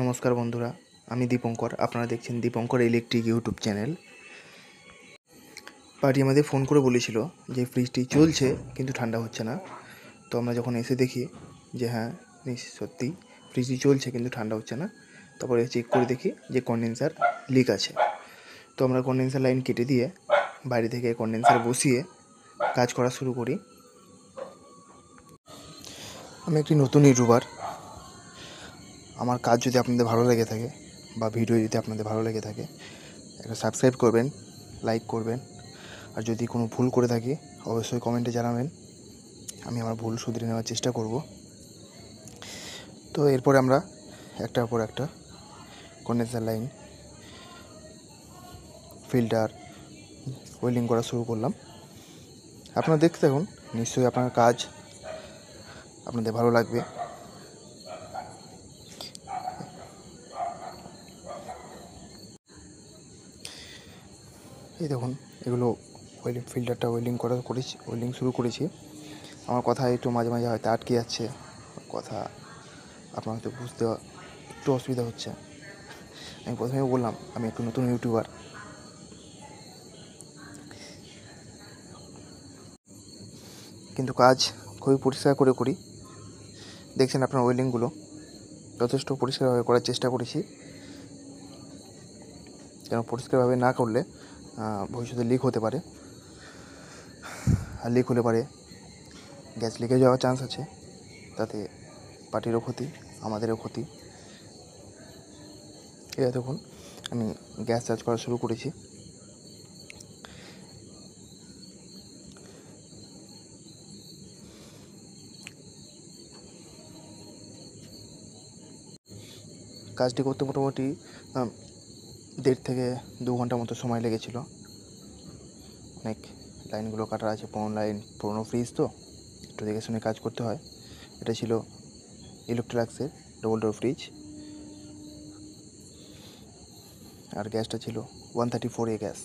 নমস্কার বন্ধুরা, আমি দীপঙ্কর। আপনারা দেখছেন Dipankar electric YouTube channel. Party আমাদের ফোন করে বলেছিল যে ফ্রিজটি চলছে কিন্তু ঠান্ডা হচ্ছে না। তো আমরা যখন এসে দেখি যে হ্যাঁ, সত্যি ফ্রিজটি চলছে কিন্তু ঠান্ডা হচ্ছে না। তারপরে চেক করে দেখি যে কন্ডেন্সার লিক আছে। তো আমরা কন্ডেন্সার লাইন কেটে দিয়ে বাইরে থেকে কন্ডেন্সার বসিয়ে কাজ করা শুরু করি। আমি একটি নতুন ইউটিউবার। আমার কাজ যদি আপনাদের ভালো লেগে থাকে বা ভিডিও যদি আপনাদের ভালো লেগে থাকে, একটা সাবস্ক্রাইব করবেন, লাইক করবেন। আর যদি কোনো ভুল করে থাকি অবশ্যই কমেন্টে জানাবেন, আমি আমার ভুল শুধরে নেওয়ার চেষ্টা করব। তো এরপরে আমরা একটার পর একটা কন্ডেন্সার লাইন, ফিল্টার ওয়েল্ডিং করা শুরু করলাম। আপনারা দেখতে থাকুন, নিশ্চয়ই আপনার কাজ আপনাদের ভালো লাগবে। এই দেখুন, এগুলো ফিল্টারটা ওয়েল্ডিং শুরু করেছি। আমার কথা একটু মাঝে মাঝে হয়তো আটকে যাচ্ছে, কথা আপনার হয়তো বুঝতে একটু অসুবিধা হচ্ছে। আমি প্রথমেও বললাম আমি একটু নতুন ইউটিউবার। কিন্তু কাজ খুবই পরিষ্কার করে করি। দেখছেন আপনার ওয়েল্ডিংগুলো যথেষ্ট পরিষ্কারভাবে করার চেষ্টা করেছি, কেন পরিষ্কারভাবে না করলে ভবিষ্যতে লিক হতে পারে। আর লিক হলে পারে গ্যাস লিকেজ যাওয়ার চান্স আছে, তাতে পার্টিরও ক্ষতি, আমাদেরও ক্ষতি। এবার দেখুন, আমি গ্যাস চার্জ করা শুরু করেছি। কাজটি করতে মোটামুটি 1.5 থেকে 2 ঘন্টা মতো সময় লেগেছিল। অনেক লাইনগুলো কাটার আছে, পুরোনো ফ্রিজ তো একটু দেখে শুনে কাজ করতে হয়। এটা ছিল ইলেকট্রোলাক্সের ডবল ডোর ফ্রিজ, আর গ্যাসটা ছিল 134A গ্যাস।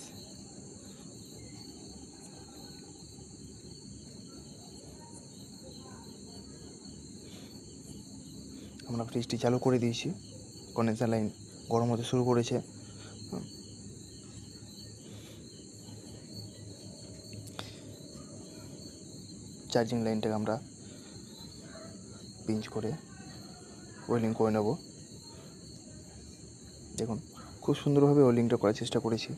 আমরা ফ্রিজটি চালু করে দিয়েছি, কন্ডেন্সার লাইন গরম হতে শুরু করেছে। চার্জিং লাইনটাকে আমরা পিঞ্চ করে ওয়েল্ডিং করে নেব। দেখুন, খুব সুন্দরভাবে ওয়েল্ডিংটা করার চেষ্টা করেছি।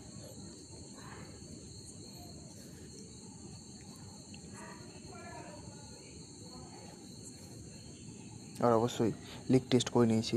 আর অবশ্যই লিক টেস্ট করে নিয়েছি।